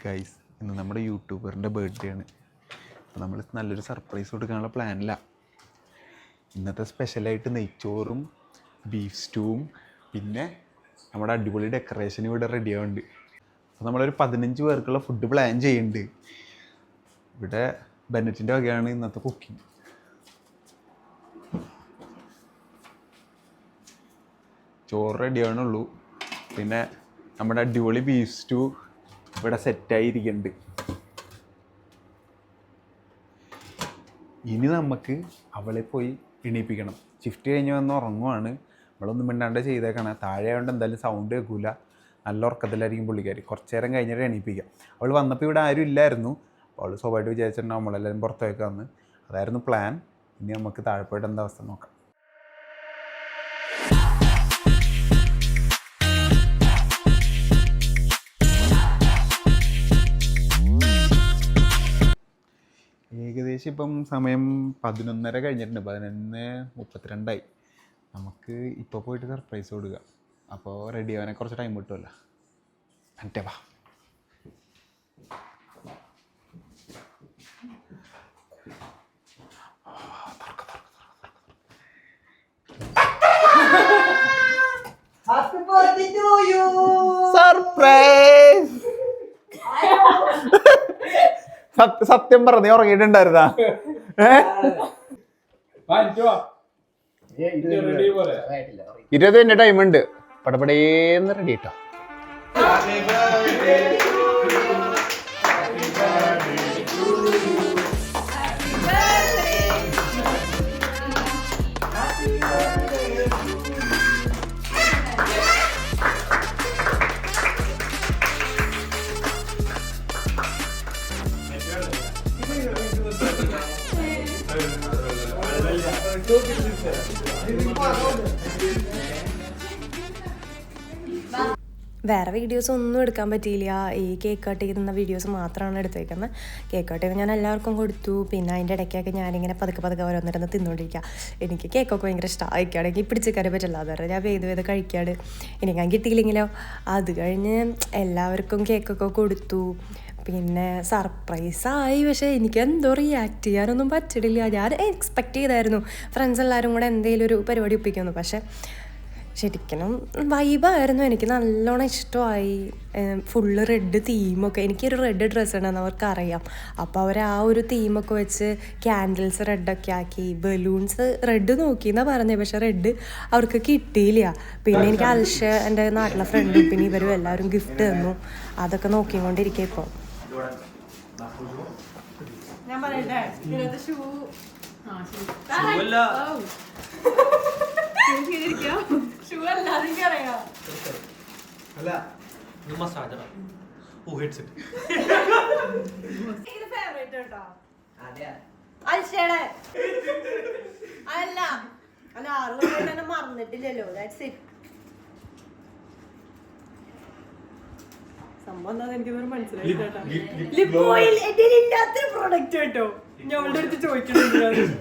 Guys, ഇന്ന് നമ്മുടെ യൂട്യൂബറിൻ്റെ birthday ആണ്. അപ്പോൾ നമ്മൾ നല്ലൊരു സർപ്രൈസ് കൊടുക്കാനുള്ള പ്ലാനിലാണ്. ഇന്നത്തെ സ്പെഷ്യലായിട്ട് നെയ്ച്ചോറും ബീഫ് സ്റ്റൂവും പിന്നെ നമ്മുടെ അടിപൊളി ഡെക്കറേഷനും ഇവിടെ റെഡി ആവുന്നുണ്ട്. അപ്പോൾ നമ്മളൊരു 15 പേർക്കുള്ള ഫുഡ് പ്ലാൻ ചെയ്യുന്നുണ്ട്. ഇവിടെ ബെന്നറ്റിൻ്റെ വകയാണ് ഇന്നത്തെ കുക്കിംഗ്. ചോറ് റെഡി ആവണുള്ളൂ. പിന്നെ നമ്മുടെ അടിപൊളി ബീഫ് സ്റ്റൂ ഇവിടെ സെറ്റായിരിക്കുന്നുണ്ട്. ഇനി നമുക്ക് അവളെ പോയി എണീപ്പിക്കണം. ഷിഫ്റ്റ് കഴിഞ്ഞ് വന്ന് ഉറങ്ങുവാണ്. നമ്മളൊന്നും മിണ്ടാണ്ട് ചെയ്തേക്കണം. താഴെ ആയതുകൊണ്ട് എന്തായാലും സൗണ്ട് കേൾക്കില്ല. നല്ല ഉറക്കത്തിലായിരിക്കും പുള്ളിക്കാരി. കുറച്ച് നേരം കഴിഞ്ഞിട്ട് എണീപ്പിക്കാം. അവൾ വന്നപ്പോൾ ഇവിടെ ആരും ഇല്ലായിരുന്നു. അപ്പോൾ അവൾ സ്വാഭാവികമായിട്ട് വിചാരിച്ചിട്ടുണ്ടാവും നമ്മളെല്ലാവരും പുറത്തേക്ക് വന്ന്. അതായിരുന്നു പ്ലാൻ. ഇനി നമുക്ക് താഴെ പോയിട്ട് എന്താ അവസ്ഥ നോക്കാം. ഏകദേശം ഇപ്പം സമയം 11:30 കഴിഞ്ഞിട്ടുണ്ട്. 11:32 നമുക്ക് ഇപ്പോൾ പോയിട്ട് സർപ്രൈസ് കൊടുക്കുക. അപ്പോൾ റെഡി ആവാനെ കുറച്ച് ടൈം കിട്ടുമല്ലോ. എന്നിട്ടേ വാ. സർപ്രൈസ്! സത്യം പറ, നീ ഉറങ്ങിയിട്ടുണ്ടായിരുന്നാ? 20 ടൈം ഉണ്ട്. പടപടേന്ന് റെഡി കേട്ടോ. വേറെ വീഡിയോസ് ഒന്നും എടുക്കാൻ പറ്റിയില്ല. ഈ കേക്ക് കട്ട് ചെയ്യുന്ന വീഡിയോസ് മാത്രമാണ് എടുത്തേക്കുന്നത്. കേക്ക് കട്ട് ചെയ്ത് ഞാൻ എല്ലാവർക്കും കൊടുത്തു. പിന്നെ അതിൻ്റെ ഇടയ്ക്കൊക്കെ ഞാനിങ്ങനെ പതുക്കെ ഓരോന്നിരുന്ന് തിന്നുകൊണ്ടിരിക്കുക. എനിക്ക് കേക്കൊക്കെ ഭയങ്കര ഇഷ്ടമാണ്. അയക്കുകയാണെങ്കിൽ പിടിച്ചേക്കാൻ പറ്റില്ല. അതുവരെ ഞാൻ വേത് കഴിക്കാട്. ഇനി ഞാൻ കിട്ടിയില്ലെങ്കിലോ. അത് കഴിഞ്ഞ് എല്ലാവർക്കും കേക്കൊക്കെ കൊടുത്തു. പിന്നെ സർപ്രൈസായി. പക്ഷേ എനിക്ക് എന്തോ റിയാക്ട് ചെയ്യാനൊന്നും പറ്റിയിട്ടില്ല. ഞാൻ എക്സ്പെക്റ്റ് ചെയ്തായിരുന്നു ഫ്രണ്ട്സ് എല്ലാവരും കൂടെ എന്തെങ്കിലും ഒരു പരിപാടി ഒപ്പിക്കുന്നു. പക്ഷേ ശരിക്കും വൈബായിരുന്നു. എനിക്ക് നല്ലോണം ഇഷ്ടമായി. ഫുള്ള് റെഡ് തീമൊക്കെ. എനിക്കൊരു റെഡ് ഡ്രസ്സ് ഉണ്ടെന്ന് അവർക്കറിയാം. അപ്പോൾ അവർ ആ ഒരു തീമൊക്കെ വെച്ച് ക്യാൻഡിൽസ് റെഡൊക്കെ ആക്കി. ബലൂൺസ് റെഡ് നോക്കിയെന്നാണ് പറഞ്ഞത്. പക്ഷേ റെഡ് അവർക്ക് കിട്ടിയില്ല. പിന്നെ എനിക്ക് അൽഷ എൻ്റെ നാട്ടിലെ ഫ്രണ്ടും പിന്നെ ഇവരും എല്ലാവരും ഗിഫ്റ്റ് തന്നു. അതൊക്കെ നോക്കിക്കൊണ്ടിരിക്കുക ഇപ്പോൾ. ഞാൻ പറയട്ടെ, മറന്നിട്ടില്ലല്ലോ. സംഭവം എന്താന്ന് എനിക്ക് മനസ്സിലായി. പ്രോഡക്റ്റ് കേട്ടോ ഞങ്ങളുടെ അടുത്ത് ചോദിക്കുന്നുണ്ട്.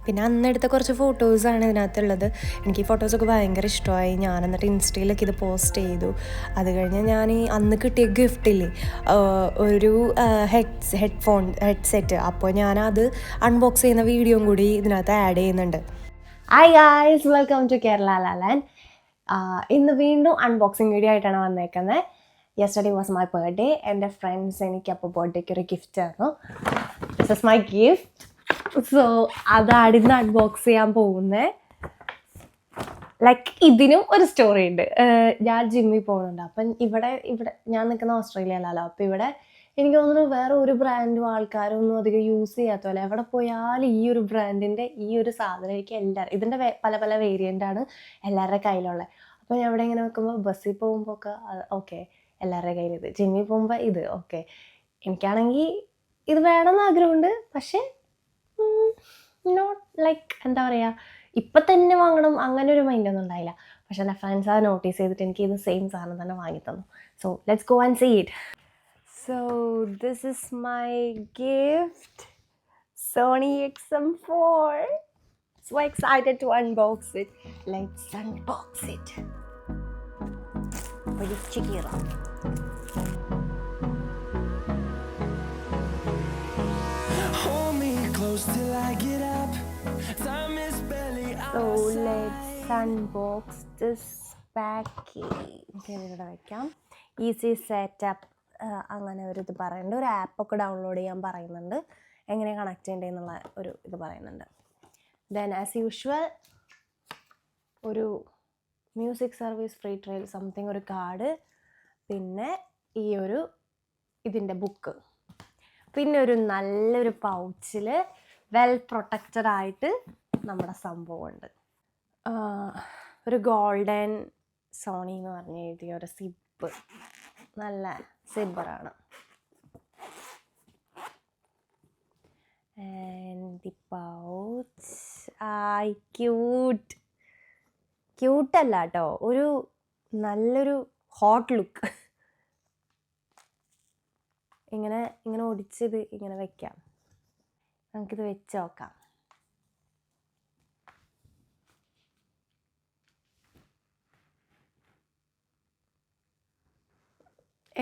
പിന്നെ അന്നെടുത്ത കുറച്ച് ഫോട്ടോസാണ് ഇതിനകത്തുള്ളത്. എനിക്ക് ഈ ഫോട്ടോസൊക്കെ ഭയങ്കര ഇഷ്ടമായി. ഞാൻ എന്നിട്ട് ഇൻസ്റ്റയിലൊക്കെ ഇത് പോസ്റ്റ് ചെയ്തു. അത് കഴിഞ്ഞ് ഞാൻ ഈ അന്ന് കിട്ടിയ ഗിഫ്റ്റില്ലേ ഒരു ഹെഡ്സെറ്റ്. അപ്പോൾ ഞാനത് അൺബോക്സ് ചെയ്യുന്ന വീഡിയോയും കൂടി ഇതിനകത്ത് ആഡ് ചെയ്യുന്നുണ്ട്. Hi guys, welcome to Kerala Lalaland. ഇന്ന് വീണ്ടും അൺബോക്സിങ് വീഡിയോ ആയിട്ടാണ് വന്നേക്കുന്നത്. Yesterday was my birthday. എൻ്റെ ഫ്രണ്ട്സ് എനിക്ക് അപ്പോൾ ബർത്ത്ഡേക്ക് ഒരു ഗിഫ്റ്റ് തന്നു. This is my gift. So അതാണ് ഇന്ന് അൺബോക്സ് ചെയ്യാൻ പോകുന്നത്. ലൈക്ക് ഇതിനും ഒരു സ്റ്റോറി ഉണ്ട്. ഞാൻ ജിമ്മിൽ പോകുന്നുണ്ട്. അപ്പം ഇവിടെ ഞാൻ നിൽക്കുന്ന ഓസ്ട്രേലിയയിലല്ലോ. അപ്പോൾ ഇവിടെ എനിക്ക് തോന്നുന്നു വേറെ ഒരു ബ്രാൻഡും ആൾക്കാരൊന്നും അധികം യൂസ് ചെയ്യാത്തല്ലോ. എവിടെ പോയാലും ഈ ഒരു ബ്രാൻഡിൻ്റെ ഈ ഒരു സാധനം എനിക്ക് എല്ലാവരും ഇതിൻ്റെ പല വേരിയൻ്റാണ് എല്ലാവരുടെ കയ്യിലുള്ളത്. അപ്പോൾ ഞാൻ ഇവിടെ ഇങ്ങനെ വെക്കുമ്പോൾ ബസ്സിൽ പോകുമ്പോൾ ഒക്കെ ഓക്കെ എല്ലാവരുടെ കയ്യിൽ ഇത്, ജിമ്മിൽ പോകുമ്പോൾ ഇത് ഓക്കെ. എനിക്കാണെങ്കിൽ ഇത് വേണമെന്ന് ആഗ്രഹമുണ്ട്. പക്ഷേ നോട്ട് ലൈക്ക് എന്താ പറയുക, ഇപ്പം തന്നെ വാങ്ങണം അങ്ങനെ ഒരു മൈൻഡൊന്നും ഉണ്ടായില്ല. പക്ഷെ എൻ്റെ ഫ്രണ്ട്സ് അത് നോട്ടീസ് ചെയ്തിട്ട് എനിക്ക് ഇത് സെയിം സാധനം തന്നെ വാങ്ങി തന്നു. So let's go and see it. So this is my gift, Sony XM4. So excited to unbox it. Let's unbox it. Check it out. Unbox this package ഇവിടെ വയ്ക്കാം. ഈസി സെറ്റപ്പ് അങ്ങനെ ഒരു ഇത് പറയുന്നുണ്ട്. ഒരു ആപ്പൊക്കെ ഡൗൺലോഡ് ചെയ്യാൻ പറയുന്നുണ്ട്, എങ്ങനെ കണക്ട് ചെയ്യേണ്ടതെന്നുള്ള ഒരു ഇത് പറയുന്നുണ്ട്. ദെൻ ആസ് യൂഷ്വൽ ഒരു music service free trial something ഒരു കാർഡ്, പിന്നെ ഈ ഒരു ഇതിൻ്റെ ബുക്ക്, പിന്നെ ഒരു നല്ലൊരു പൗച്ചിൽ വെൽ പ്രൊട്ടക്റ്റഡ് ആയിട്ട് നമ്മുടെ സംഭവമുണ്ട്. ഒരു ഗോൾഡൻ സോണി എന്ന് പറഞ്ഞ് എഴുതിയ ഒരു സിബ്, നല്ല സിബറാണ്. ആൻഡ് ദി പൗച്ച് ക്യൂട്ടല്ല കേട്ടോ, ഒരു നല്ലൊരു ഹോട്ട് ലുക്ക്. ഇങ്ങനെ ഒടിച്ചത് ഇങ്ങനെ വെക്കാം. നമുക്കിത് വെച്ച് നോക്കാം.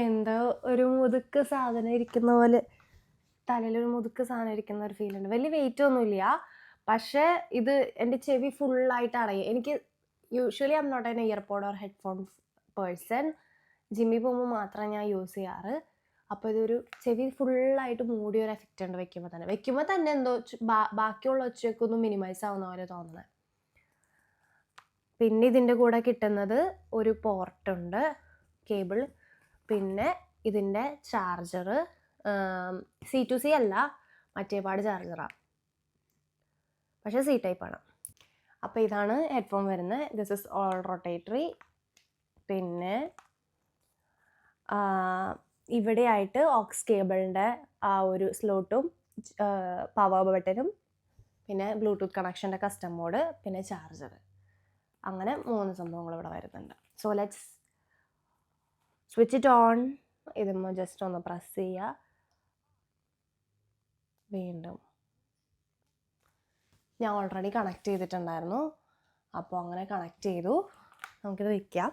എന്തോ ഒരു മുതുക്ക് സാധനം ഇരിക്കുന്ന പോലെ, തലയിലൊരു മുതുക്ക് സാധനം ഇരിക്കുന്ന ഒരു ഫീൽ ഉണ്ട്. വലിയ വെയിറ്റ് ഒന്നുമില്ല, പക്ഷേ ഇത് എൻ്റെ ചെവി ഫുള്ളായിട്ട് അടയും. എനിക്ക് usually I'm not an earpod or headphone person. ജിമ്മിൽ പോകുമ്പോൾ മാത്രമേ ഞാൻ യൂസ് ചെയ്യാറ്. അപ്പോൾ ഇതൊരു ചെവി ഫുള്ളായിട്ട് മൂടിയ ഒരു എഫക്റ്റ് ഉണ്ട് വെക്കുമ്പോൾ തന്നെ എന്തോ ബാക്കിയുള്ള ഒച്ചയൊക്കെ ഒന്ന് മിനിമൈസ് ആവുന്ന പോലെ തോന്നുന്നത്. പിന്നെ ഇതിൻ്റെ കൂടെ കിട്ടുന്നത് ഒരു പോർട്ടുണ്ട്, കേബിൾ, പിന്നെ ഇതിൻ്റെ ചാർജർ. C2C അല്ല, മറ്റേ പാട് ചാർജറാണ്, പക്ഷേ C ടൈപ്പാണ്. അപ്പോൾ ഇതാണ് ഹെഡ്ഫോൺ വരുന്നത്. This is all rotatory. പിന്നെ ഇവിടെയായിട്ട് ഓക്സ് കേബിളിൻ്റെ ആ ഒരു സ്ലോട്ടും പവർ ബട്ടനും പിന്നെ ബ്ലൂടൂത്ത് കണക്ഷൻ്റെ കസ്റ്റം മോഡ് പിന്നെ ചാർജർ, അങ്ങനെ 3 സംഭവങ്ങൾ ഇവിടെ വരുന്നുണ്ട്. So let's switch it on. ഇതുമ്പോൾ ജസ്റ്റ് ഒന്ന് പ്രസ് ചെയ്യുക. വീണ്ടും ഞാൻ ഓൾറെഡി കണക്ട് ചെയ്തിട്ടുണ്ടായിരുന്നു, അപ്പോൾ അങ്ങനെ കണക്ട് ചെയ്തു. നമുക്കിത് വയ്ക്കാം.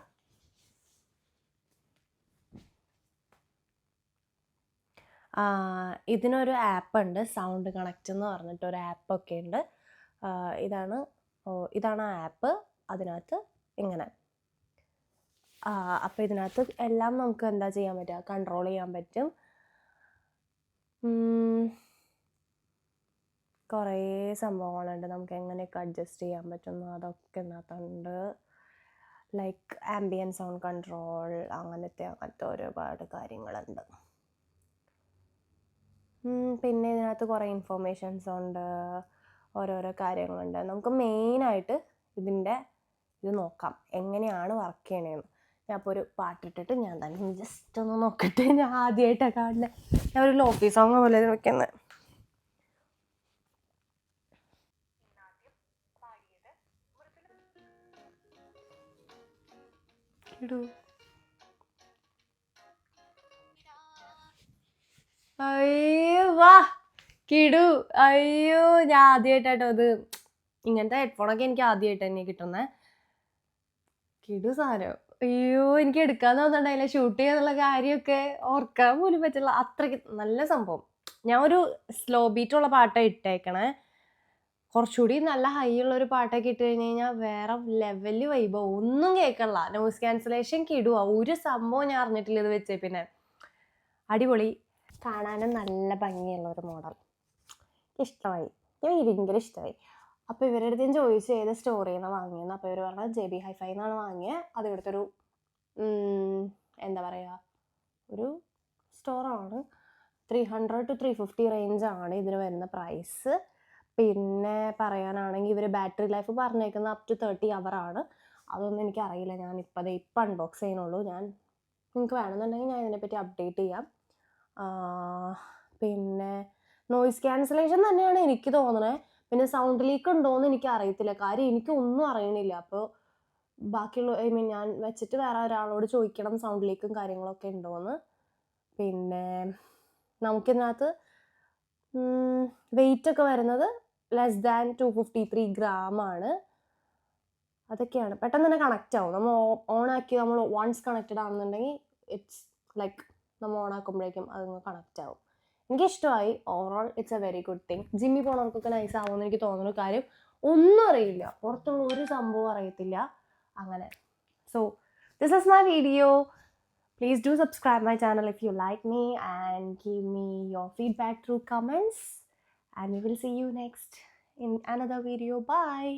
ഇതിനൊരു ആപ്പ് ഉണ്ട്, സൗണ്ട് കണക്റ്റ് എന്ന് പറഞ്ഞിട്ടൊരു ആപ്പൊക്കെ ഉണ്ട്. ഇതാണ് ആ ആപ്പ്. അതിനകത്ത് ഇങ്ങനെ അപ്പോൾ ഇതിനകത്ത് എല്ലാം നമുക്ക് എന്താ ചെയ്യാൻ പറ്റുക, കൺട്രോൾ ചെയ്യാൻ പറ്റും. കുറേ സംഭവങ്ങളുണ്ട്, നമുക്ക് എങ്ങനെയൊക്കെ അഡ്ജസ്റ്റ് ചെയ്യാൻ പറ്റുന്നു അതൊക്കെ ഇതിനകത്തുണ്ട്. ലൈക്ക് ആംബിയൻ സൗണ്ട് കൺട്രോൾ, അങ്ങനത്തെ ഒരുപാട് കാര്യങ്ങളുണ്ട്. പിന്നെ ഇതിനകത്ത് കുറേ ഇൻഫോർമേഷൻസ് ഉണ്ട്, ഓരോരോ കാര്യങ്ങളുണ്ട്. നമുക്ക് മെയിനായിട്ട് ഇത് നോക്കാം, എങ്ങനെയാണ് വർക്ക് ചെയ്യണതെന്ന്. ഞാൻ ഇപ്പോൾ ഒരു പാട്ടിട്ടിട്ട് ഞാൻ തന്നെ ജസ്റ്റ് ഒന്ന് നോക്കട്ടെ. ഞാൻ ആദ്യമായിട്ടാണ് കാണുന്നത്. ഞാൻ ഒരു ലോഫി സോങ് പോലെ വെക്കുന്നത്. അയ്യോ വാ കിടു, അയ്യോ ഞാൻ ആദ്യമായിട്ടാട്ടോ ഇത്, ഇങ്ങനത്തെ ഹെഡ്ഫോണൊക്കെ എനിക്ക് ആദ്യമായിട്ട് തന്നെ കിട്ടുന്നത്. കിടു സാധനം. അയ്യോ എനിക്ക് എടുക്കാൻ തോന്നുന്നുണ്ടായില്ല, ഷൂട്ട് ചെയ്യാന്നുള്ള കാര്യമൊക്കെ ഓർക്കാൻ പോലും പറ്റില്ല, അത്രയ്ക്ക് നല്ല സംഭവം. ഞാൻ ഒരു സ്ലോ ബീറ്റുള്ള പാട്ടാണ് ഇട്ടേക്കണേ. കുറച്ചുകൂടി നല്ല ഹൈ ഉള്ളൊരു പാട്ടൊക്കെ ഇട്ട് കഴിഞ്ഞ് കഴിഞ്ഞാൽ വേറെ ലെവല് വൈബോ, ഒന്നും കേൾക്കണില്ല. നോയ്സ് ക്യാൻസലേഷൻ കിടുക, ഒരു സംഭവം ഞാൻ അറിഞ്ഞിട്ടില്ല ഇത് വെച്ചേ. പിന്നെ അടിപൊളി, കാണാനും നല്ല ഭംഗിയുള്ള ഒരു മോഡൽ. ഇഷ്ടമായി, എനിക്ക് ഭയങ്കര ഇഷ്ടമായി. അപ്പോൾ ഇവരുടെ അടുത്ത് ഞാൻ ചോദിച്ചു ഏത് സ്റ്റോറിൽ നിന്നാണ് വാങ്ങിയെന്ന്. അപ്പോൾ ഇവർ പറഞ്ഞാൽ JB Hi-Fi എന്നാണ് വാങ്ങിയത്. അത് ഇവിടുത്തെ ഒരു എന്താ പറയുക, ഒരു സ്റ്റോറാണ്. 300 to 350 റേഞ്ചാണ് ഇതിന് വരുന്ന പ്രൈസ്. പിന്നെ പറയാനാണെങ്കിൽ ഇവർ ബാറ്ററി ലൈഫ് പറഞ്ഞേക്കുന്നത് അപ് ടു 30 hour. അതൊന്നും എനിക്കറിയില്ല, ഞാനിപ്പോൾ അൺബോക്സ് ചെയ്യുന്നുള്ളൂ. നിങ്ങൾക്ക് വേണമെന്നുണ്ടെങ്കിൽ ഞാൻ ഇതിനെപ്പറ്റി അപ്ഡേറ്റ് ചെയ്യാം. പിന്നെ നോയ്സ് ക്യാൻസലേഷൻ തന്നെയാണ് എനിക്ക് തോന്നുന്നത്. പിന്നെ സൗണ്ട് ലീക്ക് ഉണ്ടോയെന്ന് എനിക്ക് അറിയത്തില്ല, കാര്യം എനിക്കൊന്നും അറിയണില്ല. അപ്പോൾ ബാക്കിയുള്ള ഞാൻ വെച്ചിട്ട് വേറെ ഒരാളോട് ചോദിക്കണം സൗണ്ട് ലീക്കും കാര്യങ്ങളൊക്കെ ഉണ്ടോയെന്ന്. പിന്നെ നമുക്കിതിനകത്ത് വെയിറ്റൊക്കെ വരുന്നത് ലെസ് ദാൻ 253 gram ആണ്. അതൊക്കെയാണ്. പെട്ടെന്ന് തന്നെ കണക്റ്റ് ആവും. നമ്മൾ ഓണാക്കി നമ്മൾ വൺസ് കണക്റ്റഡ് ആണെന്നുണ്ടെങ്കിൽ ഇറ്റ്സ് ലൈക്ക് നമ്മൾ ഓണാക്കുമ്പോഴേക്കും അതങ്ങ് കണക്റ്റ് ആവും. എനിക്കിഷ്ടമായി. Overall it's a very good thing. ജിമ്മിൽ പോണവർക്കൊക്കെ നൈസ് ആവുമെന്ന് എനിക്ക് തോന്നുന്നു. കാര്യം ഒന്നും അറിയില്ല, പുറത്തുള്ള ഒരു സംഭവം അറിയത്തില്ല അങ്ങനെ. So this is my video. Please do subscribe my channel if you like me and give me your feedback through comments. And we will see you next in another video. Bye.